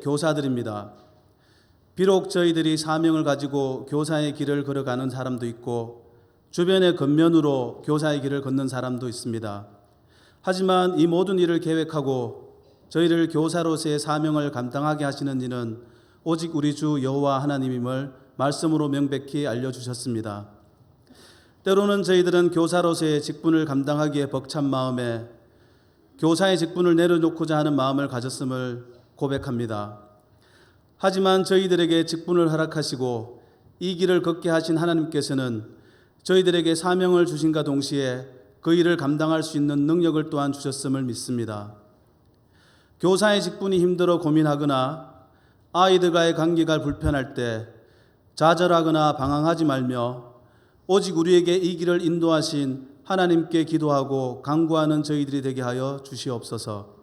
교사들입니다. 비록 저희들이 사명을 가지고 교사의 길을 걸어가는 사람도 있고 주변의 겉면으로 교사의 길을 걷는 사람도 있습니다. 하지만 이 모든 일을 계획하고 저희를 교사로서의 사명을 감당하게 하시는 이는 오직 우리 주 여호와 하나님임을 말씀으로 명백히 알려주셨습니다. 때로는 저희들은 교사로서의 직분을 감당하기에 벅찬 마음에 교사의 직분을 내려놓고자 하는 마음을 가졌음을 고백합니다. 하지만 저희들에게 직분을 허락하시고 이 길을 걷게 하신 하나님께서는 저희들에게 사명을 주신과 동시에 그 일을 감당할 수 있는 능력을 또한 주셨음을 믿습니다. 교사의 직분이 힘들어 고민하거나 아이들과의 관계가 불편할 때 좌절하거나 방황하지 말며 오직 우리에게 이 길을 인도하신 하나님께 기도하고 간구하는 저희들이 되게 하여 주시옵소서.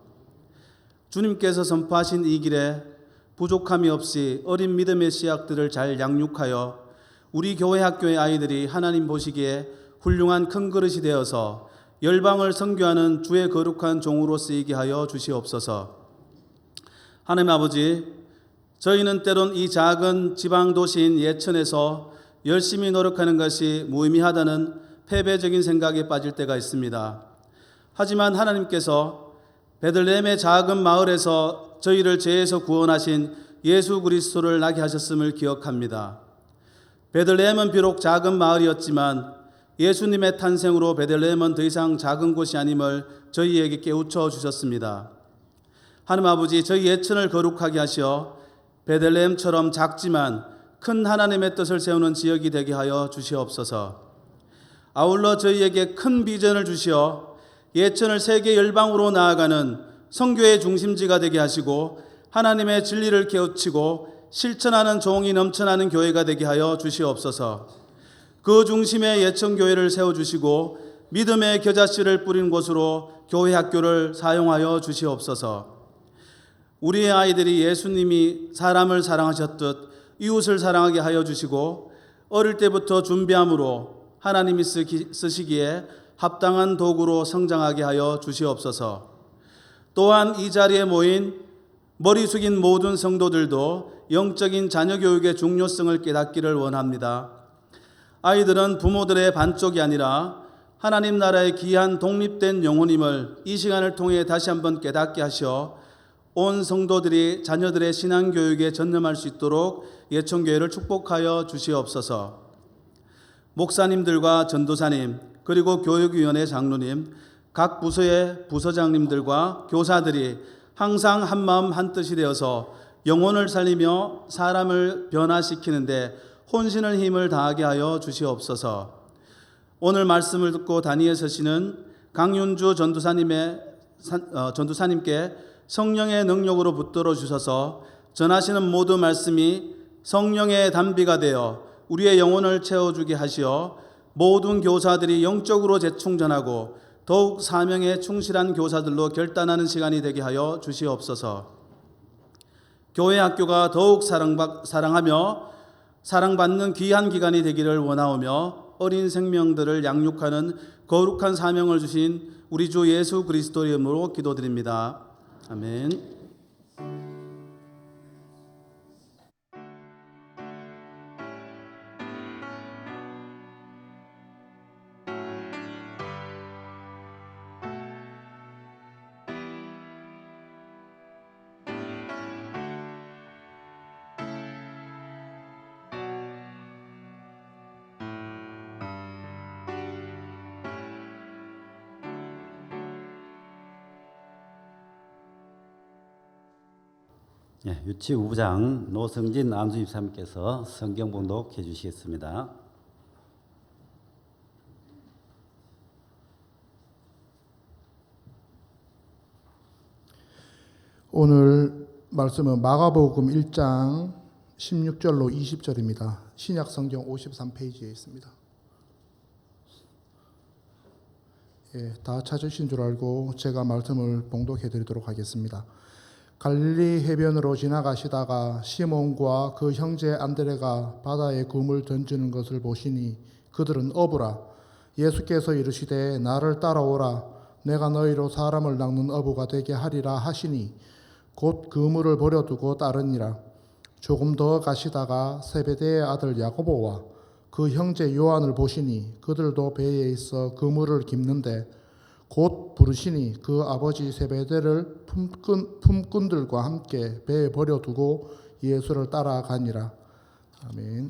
주님께서 선포하신 이 길에 부족함이 없이 어린 믿음의 씨앗들을 잘 양육하여 우리 교회 학교의 아이들이 하나님 보시기에 훌륭한 큰 그릇이 되어서 열방을 선교하는 주의 거룩한 종으로 쓰이게 하여 주시옵소서. 하나님 아버지, 저희는 때론 이 작은 지방 도시인 예천에서 열심히 노력하는 것이 무의미하다는 패배적인 생각에 빠질 때가 있습니다. 하지만 하나님께서 베들레헴의 작은 마을에서 저희를 죄에서 구원하신 예수 그리스도를 나게 하셨음을 기억합니다. 베들레헴은 비록 작은 마을이었지만 예수님의 탄생으로 베들레헴은 더 이상 작은 곳이 아님을 저희에게 깨우쳐 주셨습니다. 하나님 아버지, 저희 예천을 거룩하게 하시어 베들레헴처럼 작지만 큰 하나님의 뜻을 세우는 지역이 되게 하여 주시옵소서. 아울러 저희에게 큰 비전을 주시어 예천을 세계 열방으로 나아가는 선교의 중심지가 되게 하시고 하나님의 진리를 깨우치고 실천하는 종이 넘쳐나는 교회가 되게 하여 주시옵소서. 그 중심에 예천교회를 세워주시고 믿음의 겨자씨를 뿌린 곳으로 교회 학교를 사용하여 주시옵소서. 우리의 아이들이 예수님이 사람을 사랑하셨듯 이웃을 사랑하게 하여 주시고 어릴 때부터 준비함으로 하나님이 쓰시기에 합당한 도구로 성장하게 하여 주시옵소서. 또한 이 자리에 모인 머리 숙인 모든 성도들도 영적인 자녀교육의 중요성을 깨닫기를 원합니다. 아이들은 부모들의 반쪽이 아니라 하나님 나라의 귀한 독립된 영혼임을 이 시간을 통해 다시 한번 깨닫게 하시어 온 성도들이 자녀들의 신앙교육에 전념할 수 있도록 예천교회를 축복하여 주시옵소서. 목사님들과 전도사님 그리고 교육위원회 장로님 각 부서의 부서장님들과 교사들이 항상 한마음 한뜻이 되어서 영혼을 살리며 사람을 변화시키는데 혼신을 힘을 다하게 하여 주시옵소서. 오늘 말씀을 듣고 단위에 서시는 강윤주 전도사님께 성령의 능력으로 붙들어 주셔서 전하시는 모든 말씀이 성령의 단비가 되어 우리의 영혼을 채워주게 하시어 모든 교사들이 영적으로 재충전하고 더욱 사명에 충실한 교사들로 결단하는 시간이 되게 하여 주시옵소서. 교회 학교가 더욱 사랑하며 사랑받는 귀한 기관이 되기를 원하오며 어린 생명들을 양육하는 거룩한 사명을 주신 우리 주 예수 그리스도의 이름으로 기도드립니다. 아멘. 유치부부장 노성진 안수집사님께서 성경 봉독해 주시겠습니다. 오늘 말씀은 마가복음 1장 16절로 20절입니다. 신약성경 53페이지에 있습니다. 다 찾으신 줄 알고 제가 말씀을 봉독해 드리도록 하겠습니다. 갈릴리 해변으로 지나가시다가 시몬과 그 형제 안드레가 바다에 금을 던지는 것을 보시니 그들은 어부라. 예수께서 이르시되 나를 따라오라. 내가 너희로 사람을 낚는 어부가 되게 하리라 하시니 곧 그물을 버려두고 따르니라. 조금 더 가시다가 세베대의 아들 야고보와 그 형제 요한을 보시니 그들도 배에 있어 그물을 깁는데 곧 부르시니 그 아버지 세베대를 품꾼들과 함께 배에 버려두고 예수를 따라가니라. 아멘.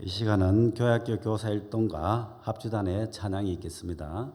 이 시간은 교회학교 교사 일동과 합주단의 찬양이 있겠습니다.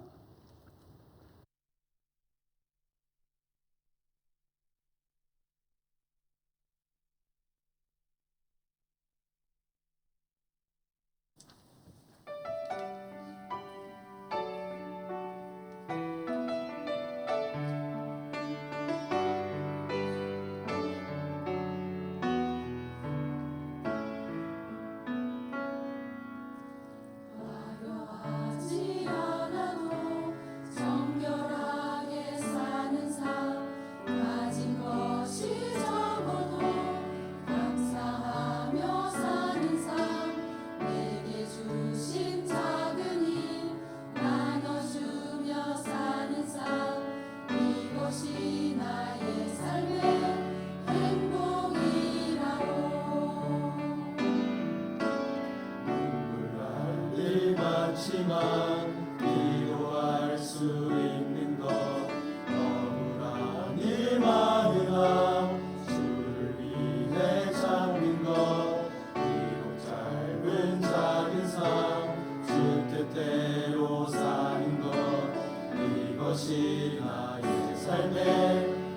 화려하지 않아도 정결하게 사는 삶 가진 것이 적어도 감사하며 사는 삶 내게 주신 작은 힘 나눠주며 사는 삶 이것이 나의 삶의 행복이라오. 일 많지만 기도할 수 있는 것 억울한 일 많으나 주를 위해 잡는 것 비록 짧은 작은 삶 주 뜻대로 사는 것 이것이 나의 삶의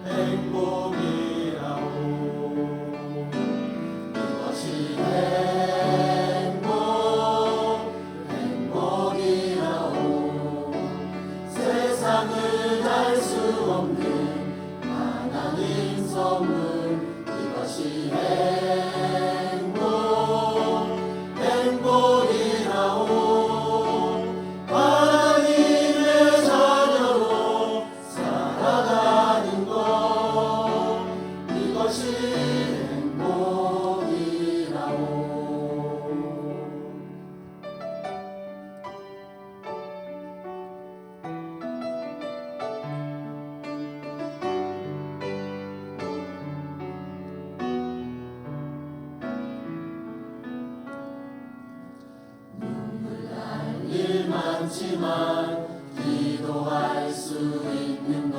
행복이라오. 이것이 세상은 알 수 없는 하나님 선물 이것이 행복이라오. 하나님의 자녀로 살아가는 것 이것이 행복이라오. 일 많지만 기도할 수 있는 것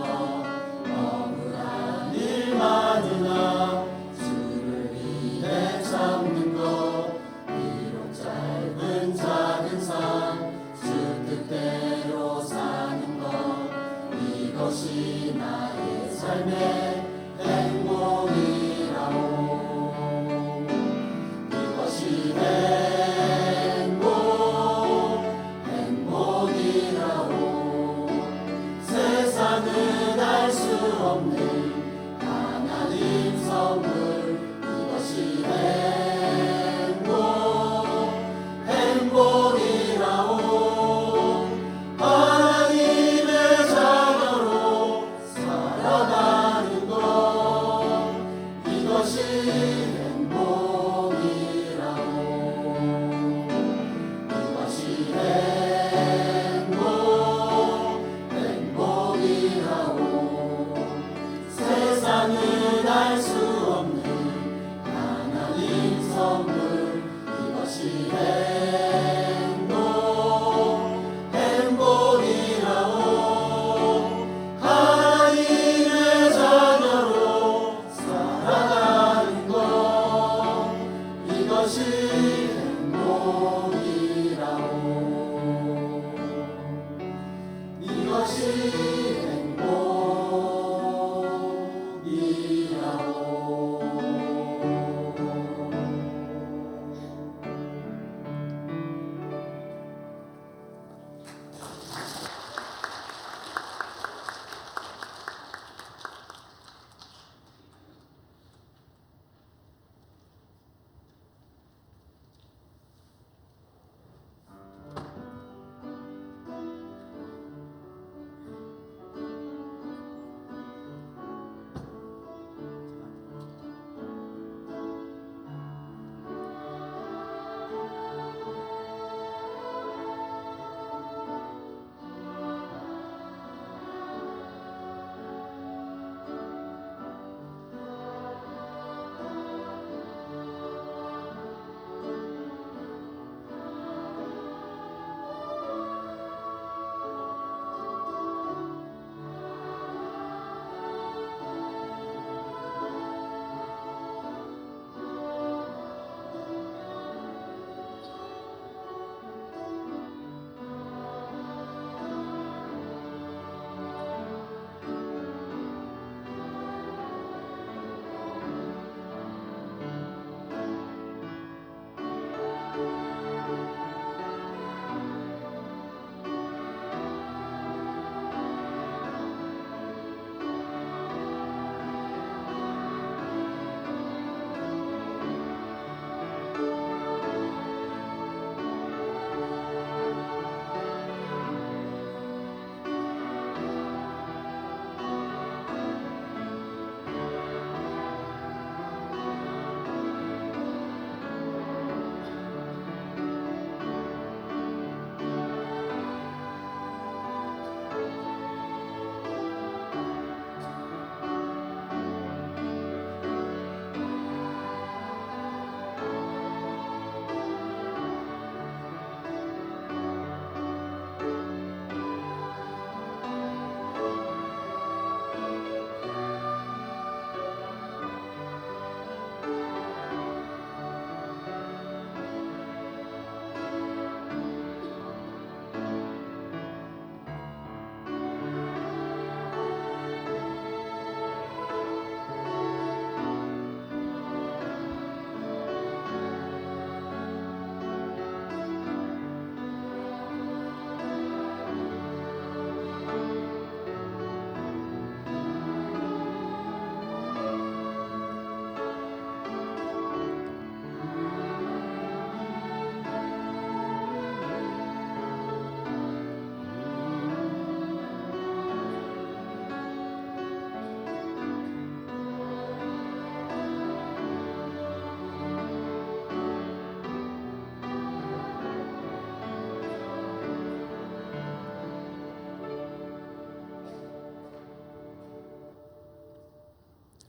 억울한 일 많으나 주를 위해 참는 것 비록 짧은 작은 삶 주 뜻대로 사는 것 이것이 나의 삶의 행복이라오. 이것이 행복이라오. 세상은 알 수 없는 하나님 선물 이것이 행복이라오. 하나님의 자녀로 살아가는 것 이것이 행복이라오. 이것이 행복이라오. 세상은 알 수 없는 하나님 선물 이것이 행복이라오. 하나님의 자녀로 살아가는 것 이것이 행복이라오. 이것이 행복이라오.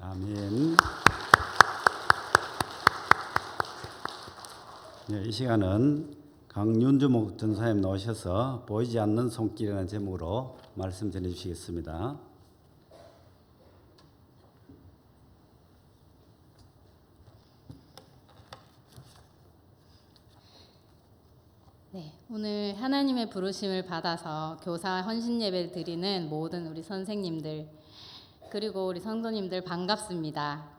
아멘. 네, 이 시간은 강윤주 목전사님 나오셔서 보이지 않는 손길이라는 제목으로 말씀 전해 주시겠습니다. 네, 오늘 하나님의 부르심을 받아서 교사 헌신 예배를 드리는 모든 우리 선생님들 그리고 우리 성도님들 반갑습니다.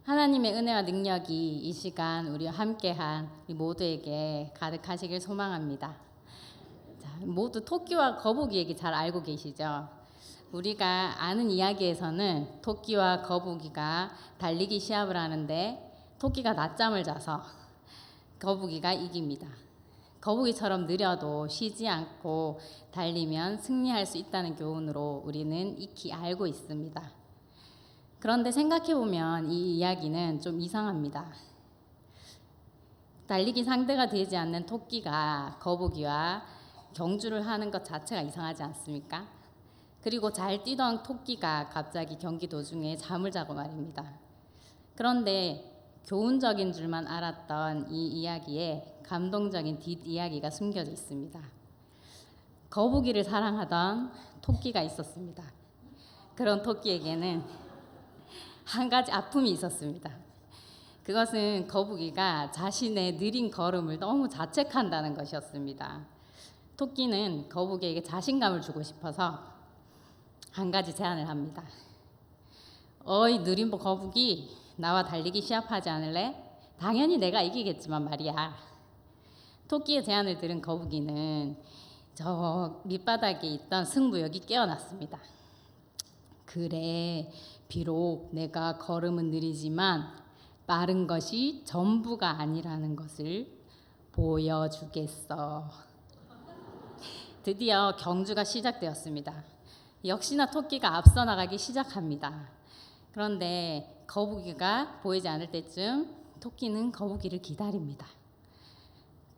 하나님의 은혜와 능력이 이 시간 우리와 함께한 우리 모두에게 가득하시길 소망합니다. 자, 모두 토끼와 거북이 얘기 잘 알고 계시죠? 우리가 아는 이야기에서는 토끼와 거북이가 달리기 시합을 하는데 토끼가 낮잠을 자서 거북이가 이깁니다. 거북이처럼 느려도 쉬지 않고 달리면 승리할 수 있다는 교훈으로 우리는 익히 알고 있습니다. 그런데 생각해보면 이 이야기는 좀 이상합니다. 달리기 상대가 되지 않는 토끼가 거북이와 경주를 하는 것 자체가 이상하지 않습니까? 그리고 잘 뛰던 토끼가 갑자기 경기 도중에 잠을 자고 말입니다. 그런데 교훈적인 줄만 알았던 이 이야기에 감동적인 뒷이야기가 숨겨져 있습니다. 거북이를 사랑하던 토끼가 있었습니다. 그런 토끼에게는 한 가지 아픔이 있었습니다. 그것은 거북이가 자신의 느린 걸음을 너무 자책한다는 것이었습니다. 토끼는 거북이에게 자신감을 주고 싶어서 한 가지 제안을 합니다. 어이 느린 거북이, 나와 달리기 시합하지 않을래? 당연히 내가 이기겠지만 말이야. 토끼의 제안을 들은 거북이는 저 밑바닥에 있던 승부욕이 깨어났습니다. 그래, 비록 내가 걸음은 느리지만 빠른 것이 전부가 아니라는 것을 보여주겠어. 드디어 경주가 시작되었습니다. 역시나 토끼가 앞서 나가기 시작합니다. 그런데 거북이가 보이지 않을 때쯤 토끼는 거북이를 기다립니다.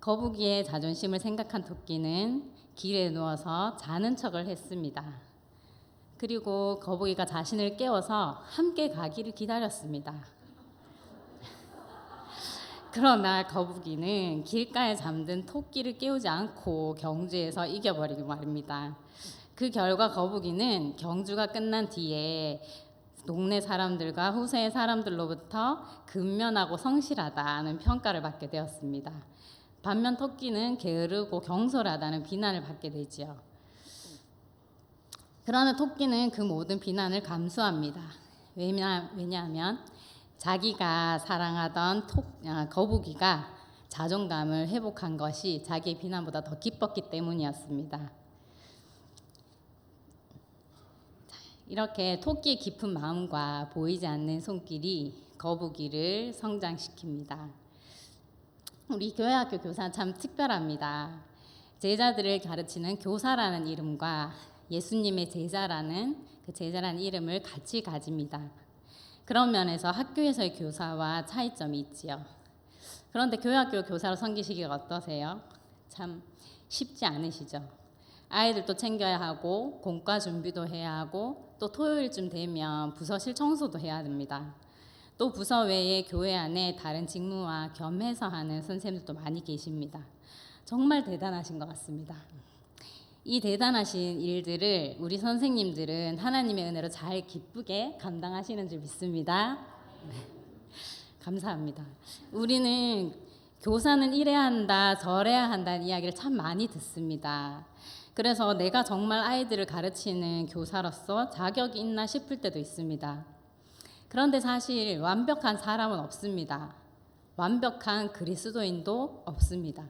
거북이의 자존심을 생각한 토끼는 길에 누워서 자는 척을 했습니다. 그리고 거북이가 자신을 깨워서 함께 가기를 기다렸습니다. 그러나 거북이는 길가에 잠든 토끼를 깨우지 않고 경주에서 이겨버리고 말입니다. 그 결과 거북이는 경주가 끝난 뒤에 동네 사람들과 후세의 사람들로부터 근면하고 성실하다는 평가를 받게 되었습니다. 반면 토끼는 게으르고 경솔하다는 비난을 받게 되지요. 그러나 토끼는 그 모든 비난을 감수합니다. 왜냐하면 자기가 사랑하던 거북이가 자존감을 회복한 것이 자기의 비난보다 더 기뻤기 때문이었습니다. 이렇게 토끼의 깊은 마음과 보이지 않는 손길이 거북이를 성장시킵니다. 우리 교회학교 교사 참 특별합니다. 제자들을 가르치는 교사라는 이름과 예수님의 제자라는 그 제자라는 이름을 같이 가집니다. 그런 면에서 학교에서의 교사와 차이점이 있지요. 그런데 교회학교 교사로 섬기시기가 어떠세요? 참 쉽지 않으시죠? 아이들도 챙겨야 하고 공과 준비도 해야 하고 또 토요일쯤 되면 부서실 청소도 해야 됩니다. 또 부서 외에 교회 안에 다른 직무와 겸해서 하는 선생님들도 많이 계십니다. 정말 대단하신 것 같습니다. 이 대단하신 일들을 우리 선생님들은 하나님의 은혜로 잘 기쁘게 감당하시는 줄 믿습니다. 감사합니다. 우리는 교사는 이래야 한다, 저래야 한다는 이야기를 참 많이 듣습니다. 그래서 내가 정말 아이들을 가르치는 교사로서 자격이 있나 싶을 때도 있습니다. 그런데 사실 완벽한 사람은 없습니다. 완벽한 그리스도인도 없습니다.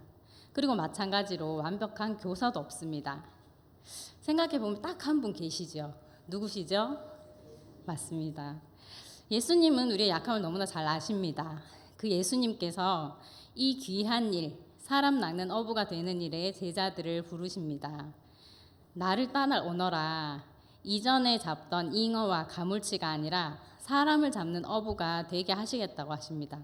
그리고 마찬가지로 완벽한 교사도 없습니다. 생각해보면 딱 한 분 계시죠. 누구시죠? 맞습니다. 예수님은 우리의 약함을 너무나 잘 아십니다. 그 예수님께서 이 귀한 일, 사람 낚는 어부가 되는 일에 제자들을 부르십니다. 나를 따라 오너라. 이전에 잡던 잉어와 가물치가 아니라 사람을 잡는 어부가 되게 하시겠다고 하십니다.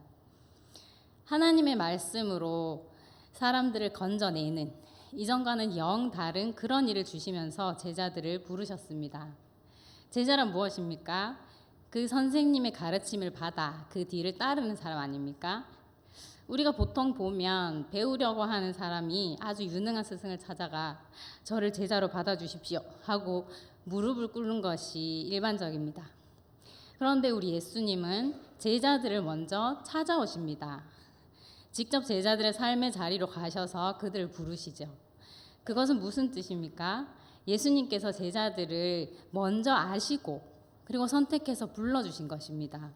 하나님의 말씀으로 사람들을 건져내는 이전과는 영 다른 그런 일을 주시면서 제자들을 부르셨습니다. 제자란 무엇입니까? 그 선생님의 가르침을 받아 그 뒤를 따르는 사람 아닙니까? 우리가 보통 보면 배우려고 하는 사람이 아주 유능한 스승을 찾아가 저를 제자로 받아주십시오 하고 무릎을 꿇는 것이 일반적입니다. 그런데 우리 예수님은 제자들을 먼저 찾아오십니다. 직접 제자들의 삶의 자리로 가셔서 그들을 부르시죠. 그것은 무슨 뜻입니까? 예수님께서 제자들을 먼저 아시고 그리고 선택해서 불러주신 것입니다.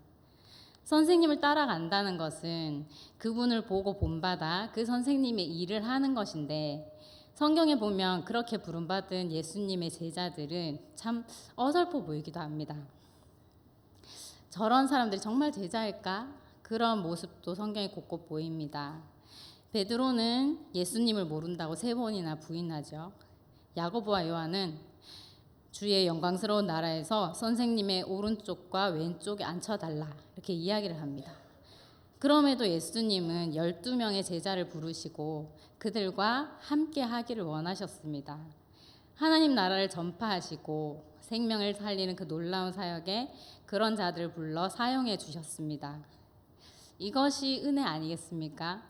선생님을 따라간다는 것은 그분을 보고 본받아 그 선생님의 일을 하는 것인데 성경에 보면 그렇게 부름받은 예수님의 제자들은 참 어설퍼 보이기도 합니다. 저런 사람들이 정말 제자일까? 그런 모습도 성경에 곳곳 보입니다. 베드로는 예수님을 모른다고 3번이나 부인하죠. 야고보와 요한은 주의 영광스러운 나라에서 선생님의 오른쪽과 왼쪽에 앉혀달라 이렇게 이야기를 합니다. 그럼에도 예수님은 12명의 제자를 부르시고 그들과 함께 하기를 원하셨습니다. 하나님 나라를 전파하시고 생명을 살리는 그 놀라운 사역에 그런 자들을 불러 사용해 주셨습니다. 이것이 은혜 아니겠습니까?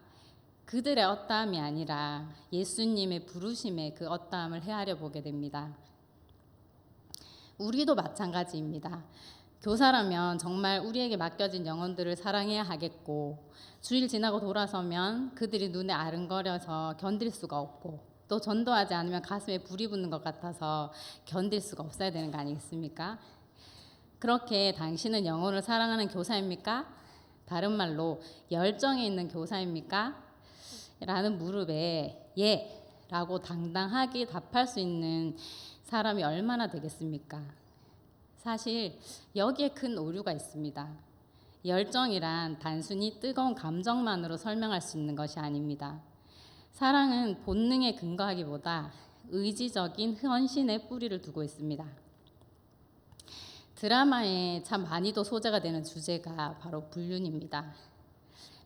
그들의 어떠함이 아니라 예수님의 부르심에 그 어떠함을 헤아려 보게 됩니다. 우리도 마찬가지입니다. 교사라면 정말 우리에게 맡겨진 영혼들을 사랑해야 하겠고 주일 지나고 돌아서면 그들이 눈에 아른거려서 견딜 수가 없고 또 전도하지 않으면 가슴에 불이 붙는 것 같아서 견딜 수가 없어야 되는 거 아니겠습니까? 그렇게 당신은 영혼을 사랑하는 교사입니까? 다른 말로 열정이 있는 교사입니까? 라는 무릎에 예 라고 당당하게 답할 수 있는 사람이 얼마나 되겠습니까? 사실 여기에 큰 오류가 있습니다. 열정이란 단순히 뜨거운 감정만으로 설명할 수 있는 것이 아닙니다. 사랑은 본능에 근거하기보다 의지적인 헌신의 뿌리를 두고 있습니다. 드라마에 참 많이도 소재가 되는 주제가 바로 불륜입니다.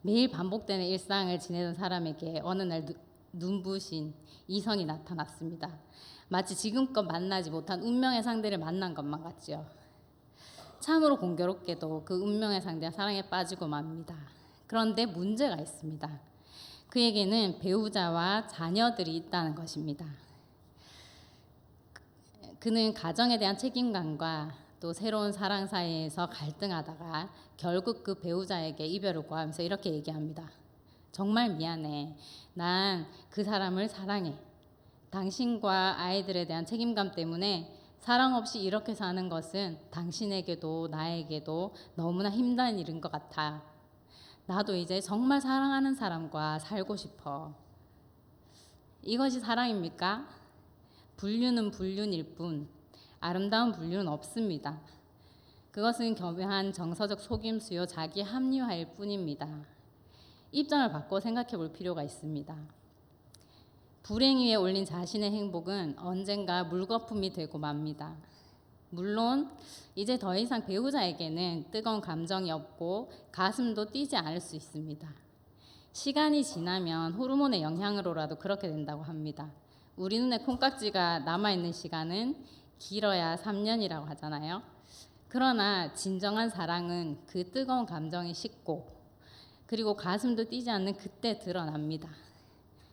매일 반복되는 일상을 지내던 사람에게 어느 날 눈부신 이성이 나타났습니다. 마치 지금껏 만나지 못한 운명의 상대를 만난 것만 같죠. 참으로 공교롭게도 그 운명의 상대가 사랑에 빠지고 맙니다. 그런데 문제가 있습니다. 그에게는 배우자와 자녀들이 있다는 것입니다. 그는 가정에 대한 책임감과 또 새로운 사랑 사이에서 갈등하다가 결국 그 배우자에게 이별을 구하면서 이렇게 얘기합니다. 정말 미안해. 난 그 사람을 사랑해. 당신과 아이들에 대한 책임감 때문에 사랑 없이 이렇게 사는 것은 당신에게도 나에게도 너무나 힘든 일인 것 같아. 나도 이제 정말 사랑하는 사람과 살고 싶어. 이것이 사랑입니까? 불륜은 불륜일 뿐 아름다운 불륜은 없습니다. 그것은 교묘한 정서적 속임수요 자기 합리화일 뿐입니다. 입장을 바꿔 생각해 볼 필요가 있습니다. 불행 위에 올린 자신의 행복은 언젠가 물거품이 되고 맙니다. 물론 이제 더 이상 배우자에게는 뜨거운 감정이 없고 가슴도 뛰지 않을 수 있습니다. 시간이 지나면 호르몬의 영향으로라도 그렇게 된다고 합니다. 우리 눈에 콩깍지가 남아있는 시간은 길어야 3년이라고 하잖아요. 그러나 진정한 사랑은 그 뜨거운 감정이 식고 그리고 가슴도 뛰지 않는 그때 드러납니다.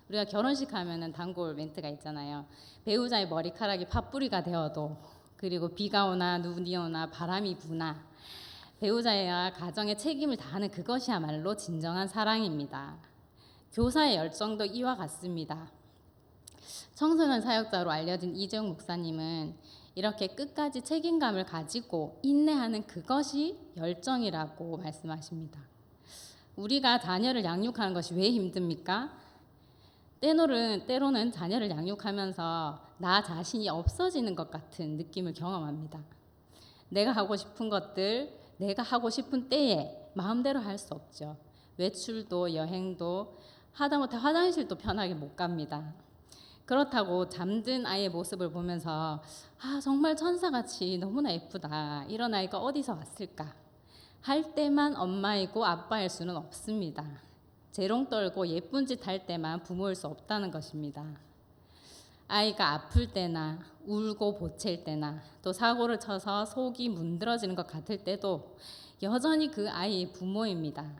우리가 결혼식 하면은 단골 멘트가 있잖아요. 배우자의 머리카락이 팥뿌리가 되어도 그리고 비가 오나 눈이 오나 바람이 부나 배우자와 가정의 책임을 다하는 그것이야말로 진정한 사랑입니다. 교사의 열정도 이와 같습니다. 청소년 사역자로 알려진 이재용 목사님은 이렇게 끝까지 책임감을 가지고 인내하는 그것이 열정이라고 말씀하십니다. 우리가 자녀를 양육하는 것이 왜 힘듭니까? 때로는 자녀를 양육하면서 나 자신이 없어지는 것 같은 느낌을 경험합니다. 내가 하고 싶은 것들, 내가 하고 싶은 때에 마음대로 할 수 없죠. 외출도 여행도 하다못해 화장실도 편하게 못 갑니다. 그렇다고 잠든 아이의 모습을 보면서 정말 천사같이 너무나 예쁘다. 이런 아이가 어디서 왔을까? 할 때만 엄마이고 아빠일 수는 없습니다. 재롱 떨고 예쁜 짓 할 때만 부모일 수 없다는 것입니다. 아이가 아플 때나 울고 보챌 때나 또 사고를 쳐서 속이 문드러지는 것 같을 때도 여전히 그 아이의 부모입니다.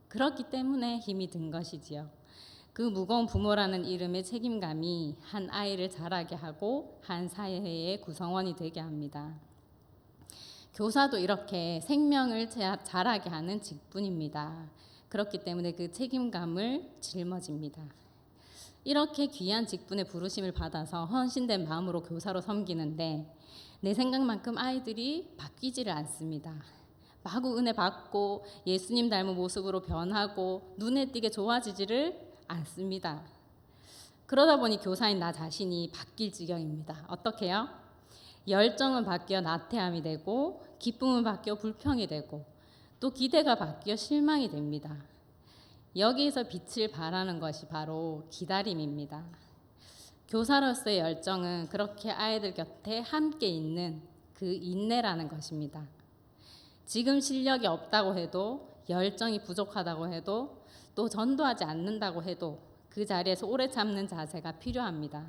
그렇기 때문에 힘이 든 것이지요. 그 무거운 부모라는 이름의 책임감이 한 아이를 자라게 하고 한 사회의 구성원이 되게 합니다. 교사도 이렇게 생명을 자라게 하는 직분입니다. 그렇기 때문에 그 책임감을 짊어집니다. 이렇게 귀한 직분의 부르심을 받아서 헌신된 마음으로 교사로 섬기는데 내 생각만큼 아이들이 바뀌지를 않습니다. 마구 은혜 받고 예수님 닮은 모습으로 변하고 눈에 띄게 좋아지지를 않습니다. 그러다 보니 교사인 나 자신이 바뀔 지경입니다. 어떻게요? 열정은 바뀌어 나태함이 되고 기쁨은 바뀌어 불평이 되고 또 기대가 바뀌어 실망이 됩니다. 여기에서 빛을 발하는 것이 바로 기다림입니다. 교사로서의 열정은 그렇게 아이들 곁에 함께 있는 그 인내라는 것입니다. 지금 실력이 없다고 해도 열정이 부족하다고 해도 또 전도하지 않는다고 해도 그 자리에서 오래 참는 자세가 필요합니다.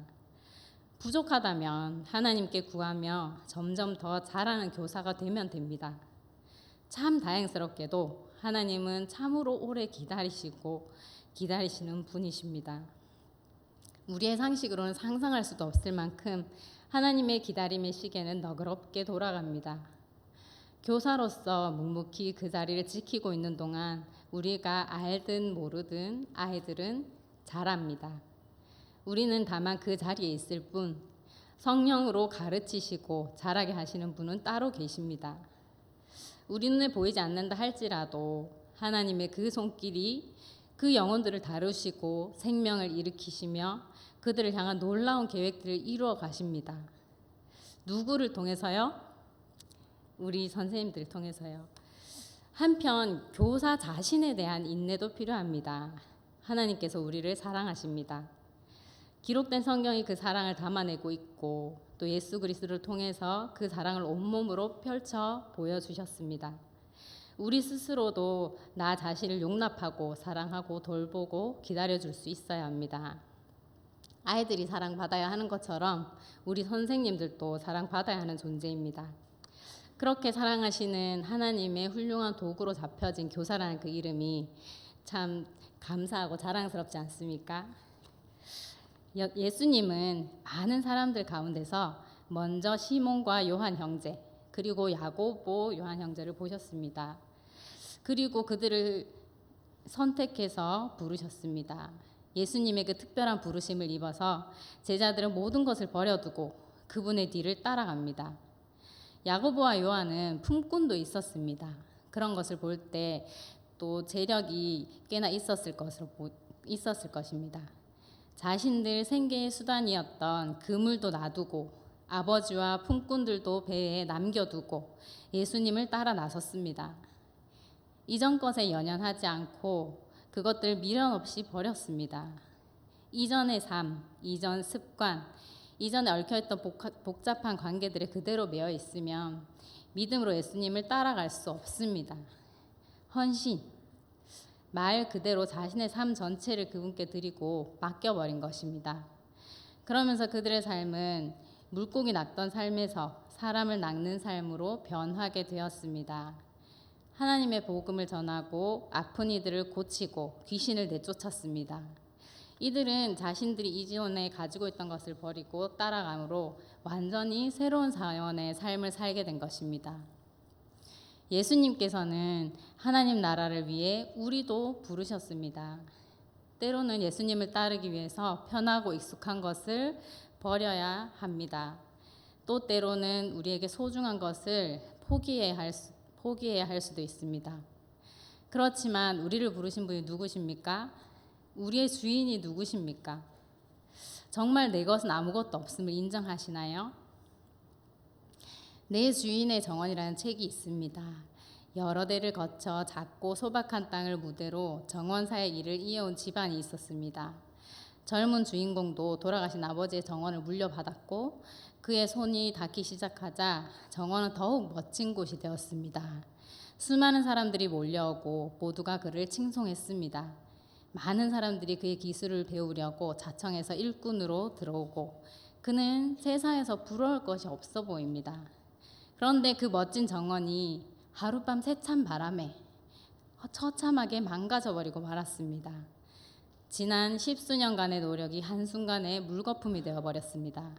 부족하다면 하나님께 구하며 점점 더 잘하는 교사가 되면 됩니다. 참 다행스럽게도 하나님은 참으로 오래 기다리시는 분이십니다. 우리의 상식으로는 상상할 수도 없을 만큼 하나님의 기다림의 시계는 너그럽게 돌아갑니다. 교사로서 묵묵히 그 자리를 지키고 있는 동안 우리가 알든 모르든 아이들은 자랍니다. 우리는 다만 그 자리에 있을 뿐 성령으로 가르치시고 자라게 하시는 분은 따로 계십니다. 우리 눈에 보이지 않는다 할지라도 하나님의 그 손길이 그 영혼들을 다루시고 생명을 일으키시며 그들을 향한 놀라운 계획들을 이루어 가십니다. 누구를 통해서요? 우리 선생님들을 통해서요. 한편 교사 자신에 대한 인내도 필요합니다. 하나님께서 우리를 사랑하십니다. 기록된 성경이 그 사랑을 담아내고 있고 또 예수 그리스도를 통해서 그 사랑을 온몸으로 펼쳐 보여주셨습니다. 우리 스스로도 나 자신을 용납하고 사랑하고 돌보고 기다려줄 수 있어야 합니다. 아이들이 사랑받아야 하는 것처럼 우리 선생님들도 사랑받아야 하는 존재입니다. 그렇게 사랑하시는 하나님의 훌륭한 도구로 잡혀진 교사라는 그 이름이 참 감사하고 자랑스럽지 않습니까? 예수님은 많은 사람들 가운데서 먼저 시몬과 요한 형제 그리고 야고보 요한 형제를 보셨습니다. 그리고 그들을 선택해서 부르셨습니다. 예수님의 그 특별한 부르심을 입어서 제자들은 모든 것을 버려두고 그분의 뒤를 따라갑니다. 야고보와 요한은 품꾼도 있었습니다. 그런 것을 볼 때 또 재력이 꽤나 있었을 것입니다. 자신들 생계의 수단이었던 그물도 놔두고 아버지와 품꾼들도 배에 남겨두고 예수님을 따라 나섰습니다. 이전 것에 연연하지 않고 그것들 미련 없이 버렸습니다. 이전의 삶, 이전 습관, 이전에 얽혀있던 복잡한 관계들에 그대로 매여 있으면 믿음으로 예수님을 따라갈 수 없습니다. 헌신, 말 그대로 자신의 삶 전체를 그분께 드리고 맡겨버린 것입니다. 그러면서 그들의 삶은 물고기 낚던 삶에서 사람을 낚는 삶으로 변하게 되었습니다. 하나님의 복음을 전하고 아픈 이들을 고치고 귀신을 내쫓았습니다. 이들은 자신들이 이전에 가지고 있던 것을 버리고 따라감으로 완전히 새로운 자연의 삶을 살게 된 것입니다. 예수님께서는 하나님 나라를 위해 우리도 부르셨습니다. 때로는 예수님을 따르기 위해서 편하고 익숙한 것을 버려야 합니다. 또 때로는 우리에게 소중한 것을 포기해야 할 수도 있습니다. 그렇지만 우리를 부르신 분이 누구십니까? 우리의 주인이 누구십니까? 정말 내 것은 아무것도 없음을 인정하시나요? 내 주인의 정원이라는 책이 있습니다. 여러 대를 거쳐 작고 소박한 땅을 무대로 정원사의 일을 이어온 집안이 있었습니다. 젊은 주인공도 돌아가신 아버지의 정원을 물려받았고 그의 손이 닿기 시작하자 정원은 더욱 멋진 곳이 되었습니다. 수많은 사람들이 몰려오고 모두가 그를 칭송했습니다. 많은 사람들이 그의 기술을 배우려고 자청해서 일꾼으로 들어오고 그는 세상에서 부러울 것이 없어 보입니다. 그런데 그 멋진 정원이 하룻밤 세찬 바람에 처참하게 망가져버리고 말았습니다. 지난 10수년간의 노력이 한순간에 물거품이 되어버렸습니다.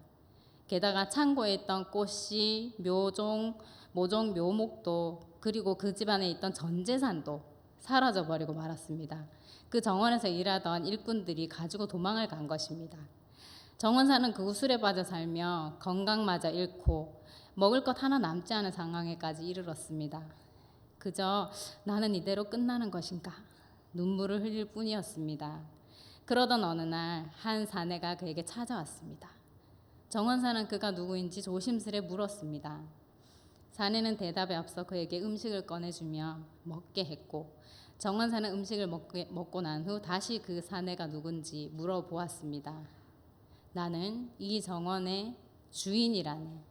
게다가 창고에 있던 꽃씨, 묘종, 모종, 묘목도 그리고 그 집안에 있던 전 재산도 사라져버리고 말았습니다. 그 정원에서 일하던 일꾼들이 가지고 도망을 간 것입니다. 정원사는 그 구슬에 빠져 살며 건강마저 잃고 먹을 것 하나 남지 않은 상황에까지 이르렀습니다. 그저 나는 이대로 끝나는 것인가 눈물을 흘릴 뿐이었습니다. 그러던 어느 날 한 사내가 그에게 찾아왔습니다. 정원사는 그가 누구인지 조심스레 물었습니다. 사내는 대답에 앞서 그에게 음식을 꺼내주며 먹게 했고 정원사는 음식을 먹고 난 후 다시 그 사내가 누군지 물어보았습니다. 나는 이 정원의 주인이라네.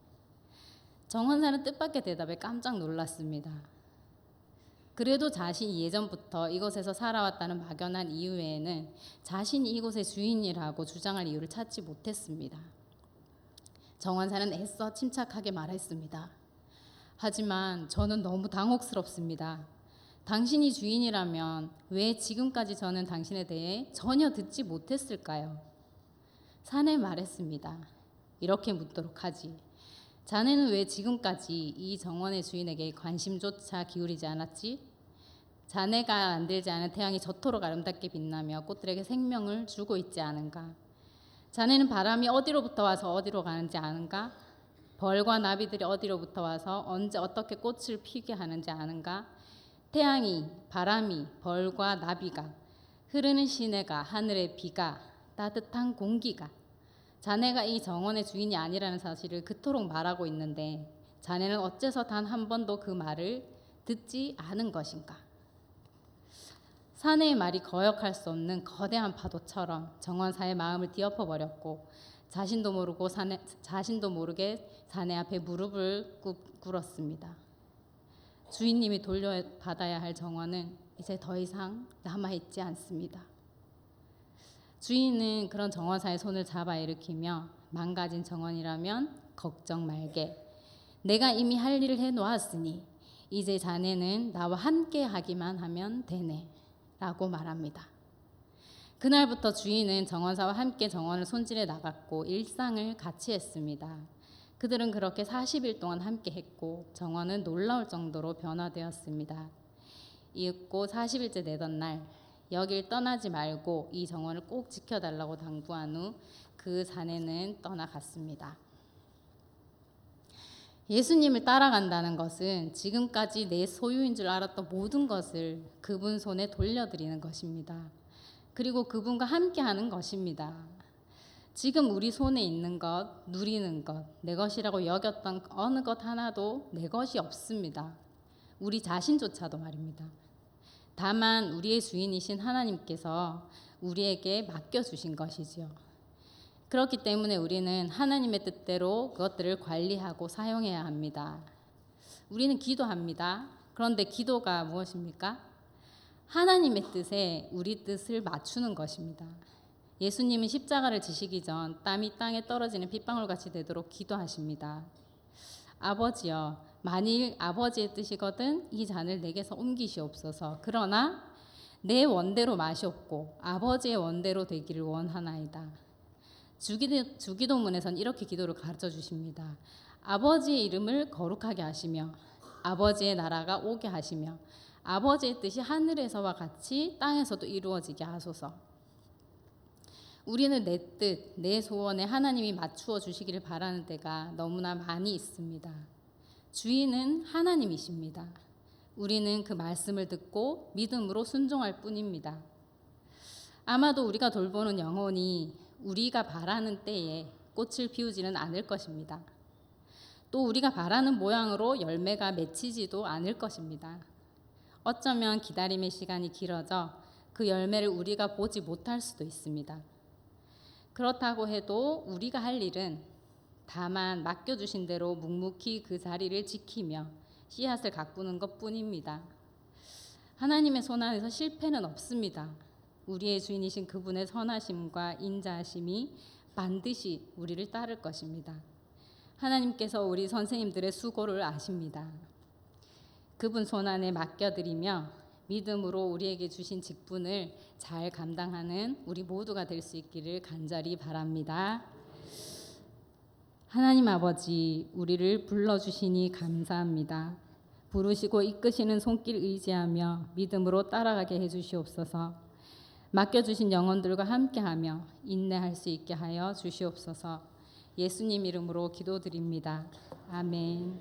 정원사는 뜻밖의 대답에 깜짝 놀랐습니다. 그래도 자신이 예전부터 이곳에서 살아왔다는 막연한 이유 외에는 자신이 이곳의 주인이라고 주장할 이유를 찾지 못했습니다. 정원사는 애써 침착하게 말했습니다. 하지만 저는 너무 당혹스럽습니다. 당신이 주인이라면 왜 지금까지 저는 당신에 대해 전혀 듣지 못했을까요? 사내 말했습니다. 이렇게 묻도록 하지. 자네는 왜 지금까지 이 정원의 주인에게 관심조차 기울이지 않았지? 자네가 만들지 않은 태양이 저토록 아름답게 빛나며 꽃들에게 생명을 주고 있지 않은가? 자네는 바람이 어디로부터 와서 어디로 가는지 아는가? 벌과 나비들이 어디로부터 와서 언제 어떻게 꽃을 피게 하는지 아는가? 태양이, 바람이, 벌과 나비가, 흐르는 시내가, 하늘의 비가, 따뜻한 공기가 자네가 이 정원의 주인이 아니라는 사실을 그토록 말하고 있는데 자네는 어째서 단 한 번도 그 말을 듣지 않은 것인가? 사내의 말이 거역할 수 없는 거대한 파도처럼 정원사의 마음을 뒤엎어 버렸고 자신도 모르게 사내 앞에 무릎을 꿇었습니다. 주인님이 돌려받아야 할 정원은 이제 더 이상 남아있지 않습니다. 주인은 그런 정원사의 손을 잡아 일으키며 망가진 정원이라면 걱정 말게. 내가 이미 할 일을 해놓았으니 이제 자네는 나와 함께 하기만 하면 되네 라고 말합니다. 그날부터 주인은 정원사와 함께 정원을 손질해 나갔고 일상을 같이 했습니다. 그들은 그렇게 40일 동안 함께 했고 정원은 놀라울 정도로 변화되었습니다. 이윽고 40일째 되던 날 여길 떠나지 말고 이 정원을 꼭 지켜달라고 당부한 후 그 사내는 떠나갔습니다. 예수님을 따라간다는 것은 지금까지 내 소유인 줄 알았던 모든 것을 그분 손에 돌려드리는 것입니다. 그리고 그분과 함께하는 것입니다. 지금 우리 손에 있는 것, 누리는 것, 내 것이라고 여겼던 어느 것 하나도 내 것이 없습니다. 우리 자신조차도 말입니다. 다만 우리의 주인이신 하나님께서 우리에게 맡겨주신 것이지요. 그렇기 때문에 우리는 하나님의 뜻대로 그것들을 관리하고 사용해야 합니다. 우리는 기도합니다. 그런데 기도가 무엇입니까? 하나님의 뜻에 우리 뜻을 맞추는 것입니다. 예수님은 십자가를 지시기 전 땀이 땅에 떨어지는 핏방울같이 되도록 기도하십니다. 아버지여, 만일 아버지의 뜻이거든 이 잔을 내게서 옮기시옵소서. 그러나 내 원대로 마시옵고 아버지의 원대로 되기를 원하나이다. 주기도문에선 이렇게 기도를 가르쳐 주십니다. 아버지의 이름을 거룩하게 하시며 아버지의 나라가 오게 하시며 아버지의 뜻이 하늘에서와 같이 땅에서도 이루어지게 하소서. 우리는 내 뜻, 내 소원에 하나님이 맞추어 주시기를 바라는 때가 너무나 많이 있습니다. 주인은 하나님이십니다. 우리는 그 말씀을 듣고 믿음으로 순종할 뿐입니다. 아마도 우리가 돌보는 영혼이 우리가 바라는 때에 꽃을 피우지는 않을 것입니다. 또 우리가 바라는 모양으로 열매가 맺히지도 않을 것입니다. 어쩌면 기다림의 시간이 길어져 그 열매를 우리가 보지 못할 수도 있습니다. 그렇다고 해도 우리가 할 일은 다만 맡겨주신 대로 묵묵히 그 자리를 지키며 씨앗을 가꾸는 것뿐입니다. 하나님의 손 안에서 실패는 없습니다. 우리의 주인이신 그분의 선하심과 인자하심이 반드시 우리를 따를 것입니다. 하나님께서 우리 선생님들의 수고를 아십니다. 그분 손안에 맡겨드리며 믿음으로 우리에게 주신 직분을 잘 감당하는 우리 모두가 될 수 있기를 간절히 바랍니다. 하나님 아버지, 우리를 불러주시니 감사합니다. 부르시고 이끄시는 손길 의지하며 믿음으로 따라가게 해주시옵소서. 맡겨주신 영혼들과 함께하며 인내할 수 있게 하여 주시옵소서. 예수님 이름으로 기도드립니다. 아멘.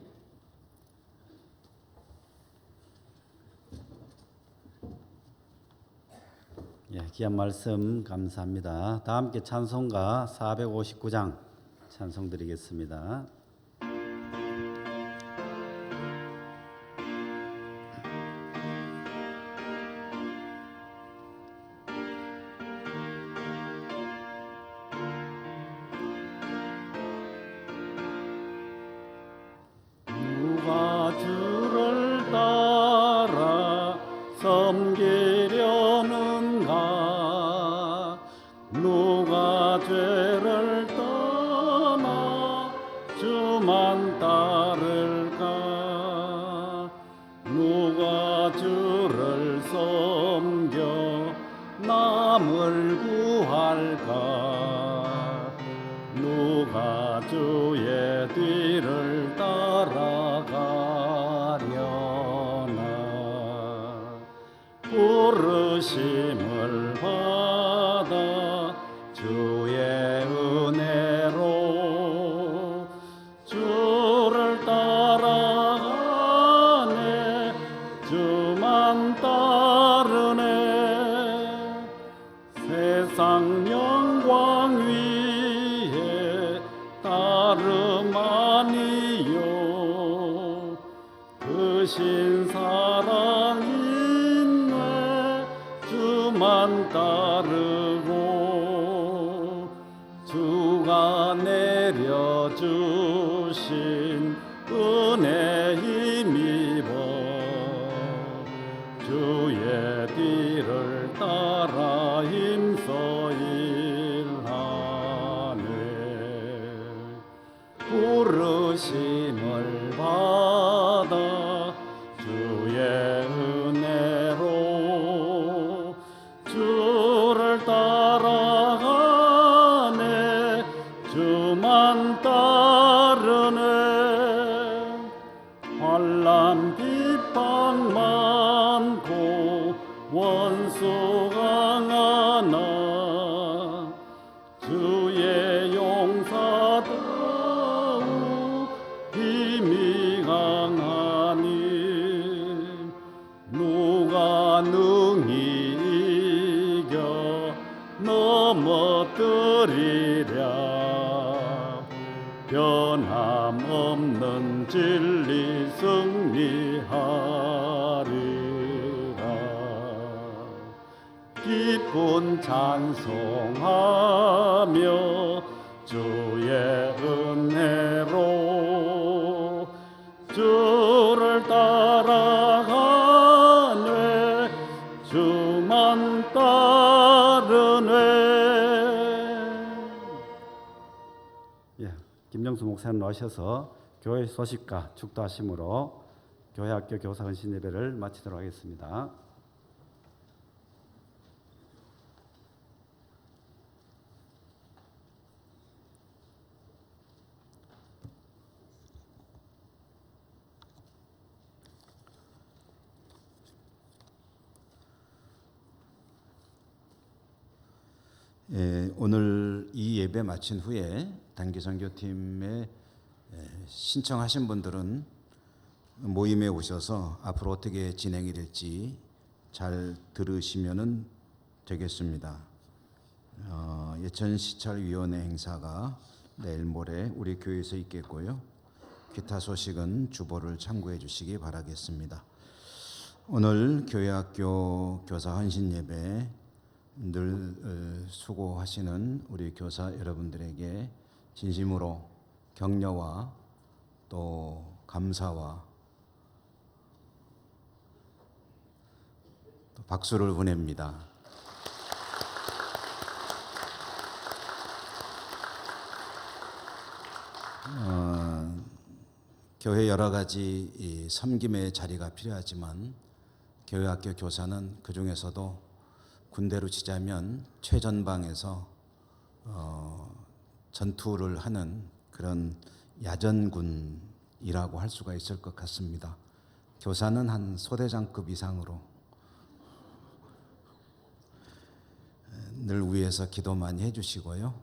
예, 귀한 말씀 감사합니다. 다 함께 찬송가 459장 찬송 드리겠습니다. 누가 주를 따라 섬기려는가? 누가 죄를 떠나 주만 따를까? 누가 주를 섬겨 남을 구할까? 누가 주의 뒤를 따라가려나? 부르심을 받아 주의 은혜로 주를 따라가네. 주만 따르네. 세상 영광 위에 따름 아니요. 그 신사랑 있네. 주만 따르고 주가 내려주신 은혜 힘입어 주의 뒤를 따라 힘써 일하네. 부르심을 받아 주의 은혜로 주를 따라가네. 주만 따르네. 환난 비방 많고 원수 강하나 주의 용사 더욱 힘이 강하니 누가 능히 이겨 넘어뜨리랴. 변함없는 진리 승리하리라. 기쁜 찬송하며 주의 은혜로 주를 따라가네. 주만 따르네. 예, 김정수 목사님 나오셔서 교회 소식과 축도하심으로 교회학교 교사 헌신 예배를 마치도록 하겠습니다. 오늘 이 예배 마친 후에 단기선교팀에 신청하신 분들은 모임에 오셔서 앞으로 어떻게 진행이 될지 잘 들으시면 되겠습니다. 예천시찰위원회 행사가 내일 모레 우리 교회에서 있겠고요. 기타 소식은 주보를 참고해 주시기 바라겠습니다. 오늘 교회학교 교사 헌신 예배 늘 수고하시는 우리 교사 여러분들에게 진심으로 격려와 또 감사와 또 박수를 보냅니다. 교회 여러 가지 이 섬김의 자리가 필요하지만 교회학교 교사는 그 중에서도 군대로 치자면 최전방에서 전투를 하는 그런 야전군이라고 할 수가 있을 것 같습니다. 교사는 한 소대장급 이상으로 늘 위에서 기도 많이 해주시고요.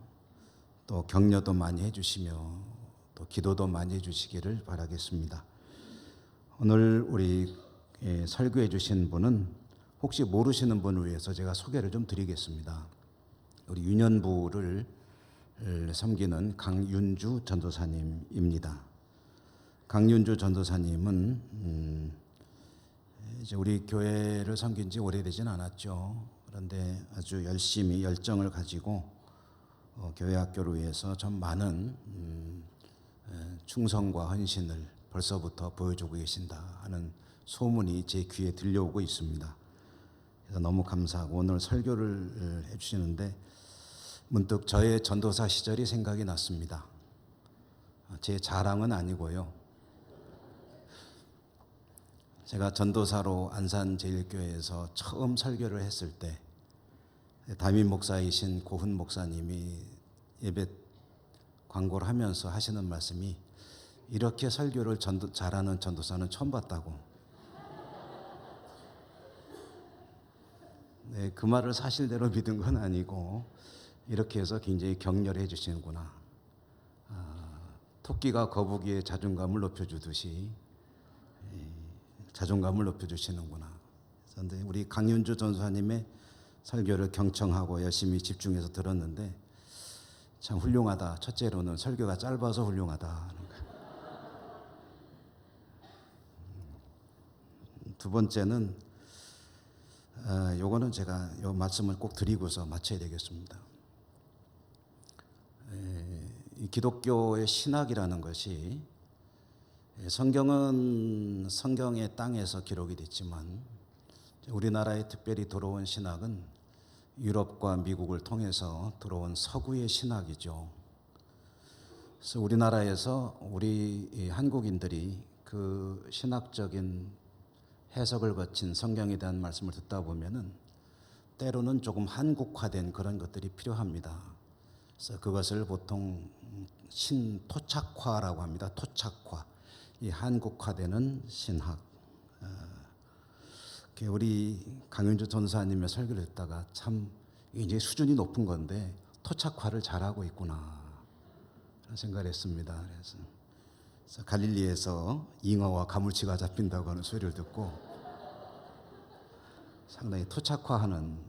또 격려도 많이 해주시며 또 기도도 많이 해주시기를 바라겠습니다. 오늘 우리 설교해 주신 분은 혹시 모르시는 분을 위해서 제가 소개를 좀 드리겠습니다. 우리 유년부를 섬기는 강윤주 전도사님입니다. 강윤주 전도사님은 이제 우리 교회를 섬긴 지 오래되진 않았죠. 그런데 아주 열심히 열정을 가지고 교회 학교를 위해서 좀 많은 충성과 헌신을 벌써부터 보여주고 계신다 하는 소문이 제 귀에 들려오고 있습니다. 그래서 너무 감사하고 오늘 설교를 해주시는데 문득 저의 전도사 시절이 생각이 났습니다. 제 자랑은 아니고요. 제가 전도사로 안산제일교회에서 처음 설교를 했을 때 담임 목사이신 고훈 목사님이 예배 광고를 하면서 하시는 말씀이 이렇게 설교를 잘하는 전도사는 처음 봤다고. 네, 그 말을 사실대로 믿은 건 아니고 이렇게 해서 굉장히 격려를 해주시는구나. 토끼가 거북이의 자존감을 높여주듯이 자존감을 높여주시는구나. 그런데 우리 강윤주 전도사님의 설교를 경청하고 열심히 집중해서 들었는데 참 훌륭하다. 첫째로는 설교가 짧아서 훌륭하다. 두 번째는 요거는 제가 요 말씀을 꼭 드리고서 마쳐야 되겠습니다. 이 기독교의 신학이라는 것이 성경은 성경의 땅에서 기록이 됐지만 우리나라에 특별히 들어온 신학은 유럽과 미국을 통해서 들어온 서구의 신학이죠. 그래서 우리나라에서 우리 한국인들이 그 신학적인 해석을 거친 성경에 대한 말씀을 듣다 보면은 때로는 조금 한국화된 그런 것들이 필요합니다. 그래서 그것을 보통 신토착화라고 합니다. 토착화. 이 한국화되는 신학. 우리 강윤주 전도사님의 설교를 듣다가 참 이제 수준이 높은 건데 토착화를 잘하고 있구나 그런 생각을 했습니다. 그래서 갈릴리에서 잉어와 가물치가 잡힌다고 하는 소리를 듣고 상당히 토착화하는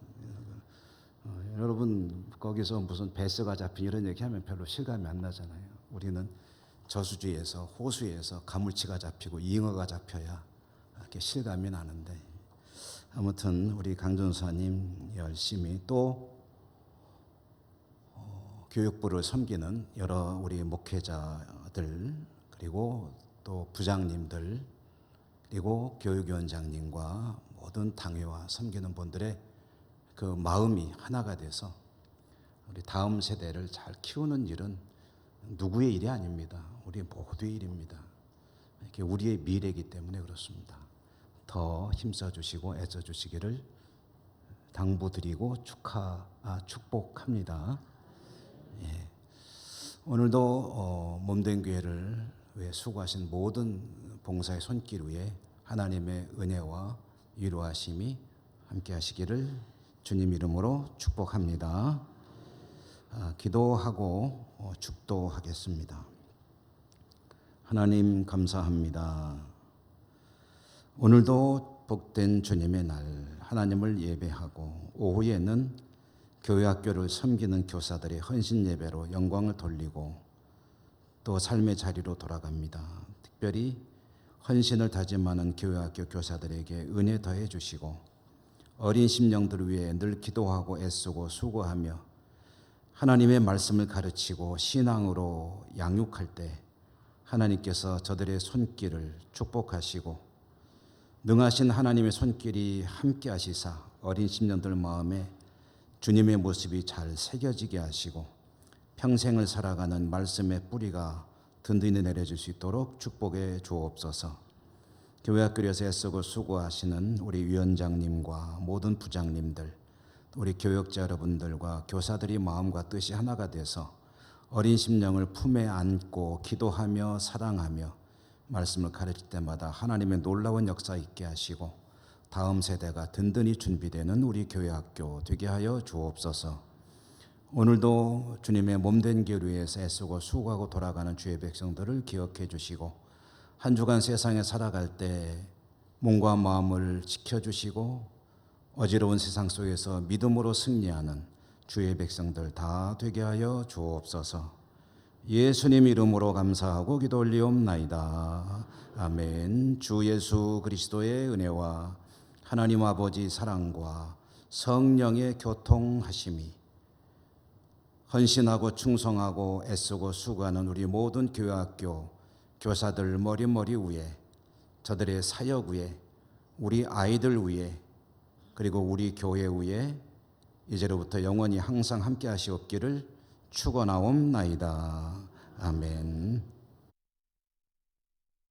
여러분 거기서 무슨 배스가 잡힌 이런 얘기하면 별로 실감이 안 나잖아요. 우리는 저수지에서 호수에서 가물치가 잡히고 잉어가 잡혀야 이렇게 실감이 나는데 아무튼 우리 강 전도사님 열심히 또 교육부를 섬기는 여러 우리 목회자들 그리고 또 부장님들 그리고 교육위원장님과 모든 당회와 섬기는 분들의 그 마음이 하나가 돼서 우리 다음 세대를 잘 키우는 일은 누구의 일이 아닙니다. 우리 모두의 일입니다. 이렇게 우리의 미래이기 때문에 그렇습니다. 더 힘써주시고 애써주시기를 당부드리고 축복합니다. 예. 오늘도 몸된 교회를 위해 수고하신 모든 봉사의 손길 위에 하나님의 은혜와 위로하심이 함께 하시기를 주님 이름으로 축복합니다. 기도하고 축도하겠습니다. 하나님 감사합니다. 오늘도 복된 주님의 날 하나님을 예배하고 오후에는 교회 학교를 섬기는 교사들의 헌신 예배로 영광을 돌리고 또 삶의 자리로 돌아갑니다. 특별히 헌신을 다짐하는 교회 학교 교사들에게 은혜 더해 주시고 어린 심령들을 위해 늘 기도하고 애쓰고 수고하며 하나님의 말씀을 가르치고 신앙으로 양육할 때 하나님께서 저들의 손길을 축복하시고 능하신 하나님의 손길이 함께 하시사 어린 심령들 마음에 주님의 모습이 잘 새겨지게 하시고 평생을 살아가는 말씀의 뿌리가 든든히 내려줄 수 있도록 축복해 주옵소서. 교회 학교에서 애쓰고 수고하시는 우리 위원장님과 모든 부장님들, 우리 교역자 여러분들과 교사들이 마음과 뜻이 하나가 돼서 어린 심령을 품에 안고 기도하며 사랑하며 말씀을 가르칠 때마다 하나님의 놀라운 역사 있게 하시고 다음 세대가 든든히 준비되는 우리 교회 학교 되게 하여 주옵소서. 오늘도 주님의 몸된 길 위에서 애쓰고 수고하고 돌아가는 주의 백성들을 기억해 주시고 한 주간 세상에 살아갈 때 몸과 마음을 지켜주시고 어지러운 세상 속에서 믿음으로 승리하는 주의 백성들 다 되게 하여 주옵소서. 예수님 이름으로 감사하고 기도 올리옵나이다. 아멘. 주 예수 그리스도의 은혜와 하나님 아버지 사랑과 성령의 교통하심이 헌신하고 충성하고 애쓰고 수고하는 우리 모든 교회학교 교사들 머리 위에, 저들의 사역 위에, 우리 아이들 위에, 그리고 우리 교회 위에 이제로부터 영원히 항상 함께 하시옵기를 축원하옵나이다. 아멘.